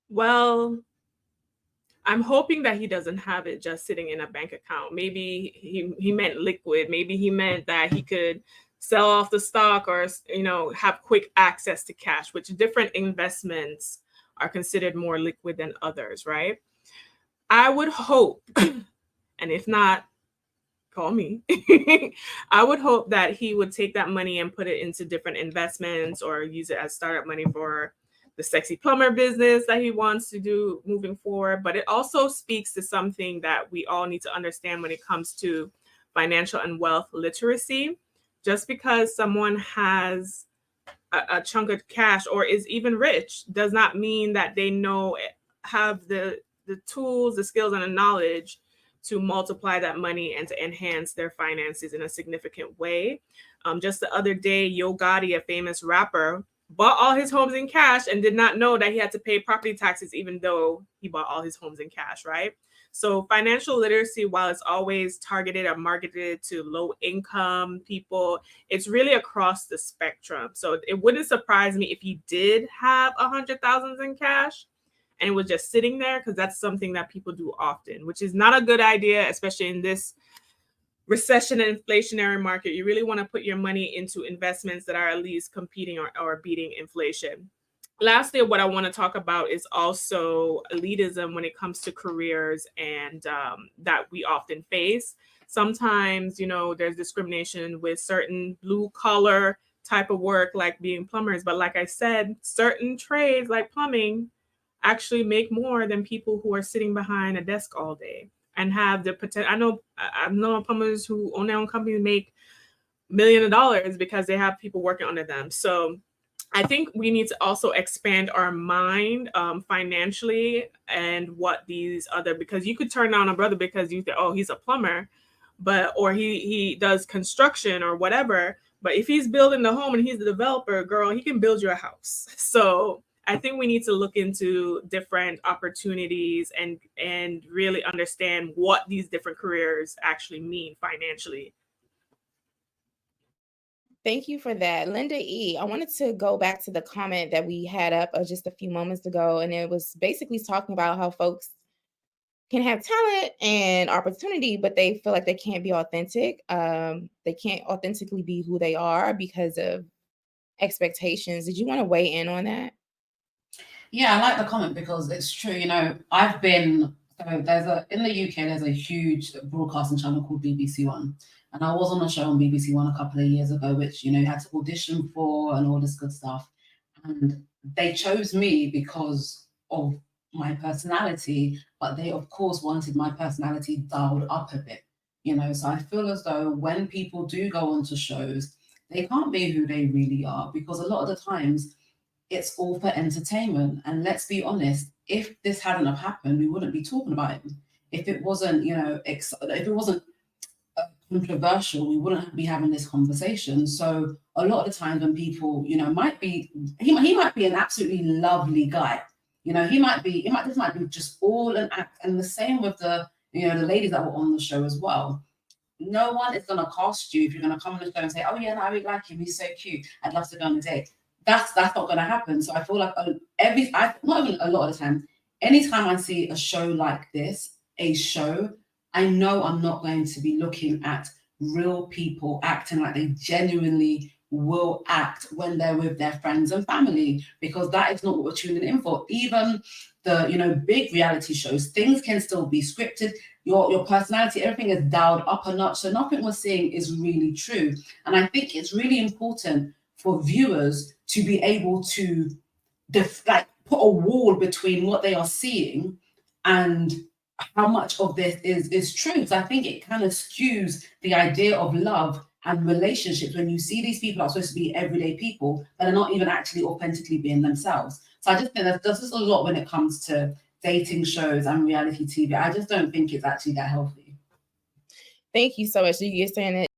Well, I'm hoping that he doesn't have it just sitting in a bank account. Maybe he meant liquid. Maybe he meant that he could sell off the stock or have quick access to cash, which different investments are considered more liquid than others, right? I would hope, and if not, call me. I would hope that he would take that money and put it into different investments or use it as startup money for the sexy plumber business that he wants to do moving forward. But it also speaks to something that we all need to understand when it comes to financial and wealth literacy. Just because someone has a chunk of cash or is even rich does not mean that they have the tools, the skills, and the knowledge to multiply that money and to enhance their finances in a significant way. Just the other day, Yo Gotti, a famous rapper, bought all his homes in cash and did not know that he had to pay property taxes, even though he bought all his homes in cash, right? So financial literacy, while it's always targeted or marketed to low income people, it's really across the spectrum. So it wouldn't surprise me if he did have 100,000 in cash and it was just sitting there, because that's something that people do often, which is not a good idea, especially in this recession and inflationary market. You really want to put your money into investments that are at least competing or beating inflation. Lastly, what I want to talk about is also elitism when it comes to careers and that we often face. Sometimes, there's discrimination with certain blue collar type of work like being plumbers. But like I said, certain trades like plumbing actually make more than people who are sitting behind a desk all day and have the potential. I know plumbers who own their own companies make millions of dollars because they have people working under them. So I think we need to also expand our mind financially and what these other, because you could turn down a brother because you think, oh, he's a plumber, or he does construction or whatever. But if he's building the home and he's the developer, girl, he can build you a house. So I think we need to look into different opportunities and really understand what these different careers actually mean financially. Thank you for that. Linda E., I wanted to go back to the comment that we had up just a few moments ago, and it was basically talking about how folks can have talent and opportunity, but they feel like they can't be authentic. They can't authentically be who they are because of expectations. Did you want to weigh in on that? Yeah, I like the comment because it's true. I've been in the UK. There's a huge broadcasting channel called BBC One, and I was on a show on BBC One a couple of years ago, which you had to audition for and all this good stuff. And they chose me because of my personality, but they of course wanted my personality dialed up a bit. So I feel as though when people do go onto shows, they can't be who they really are because a lot of the times it's all for entertainment. And let's be honest, if this hadn't have happened, we wouldn't be talking about it. If it wasn't, if it wasn't controversial, we wouldn't be having this conversation. So a lot of the times when people, might be, he might be an absolutely lovely guy. This might be just all an act. And the same with the ladies that were on the show as well. No one is going to cast you if you're going to come on the show and say, oh yeah, no, I really like him, he's so cute, I'd love to go on a date. That's not going to happen. So I feel like not even a lot of the time, anytime I see a show like this, I know I'm not going to be looking at real people acting like they genuinely will act when they're with their friends and family, because that is not what we're tuning in for. Even the big reality shows, things can still be scripted. Your personality, everything is dialed up a notch. So nothing we're seeing is really true. And I think it's really important for viewers to be able to put a wall between what they are seeing and how much of this is true. So I think it kind of skews the idea of love and relationships when you see these people are supposed to be everyday people that are not even actually authentically being themselves. So I just think there's just a lot when it comes to dating shows and reality TV. I just don't think it's actually that healthy. Thank you so much. You're saying that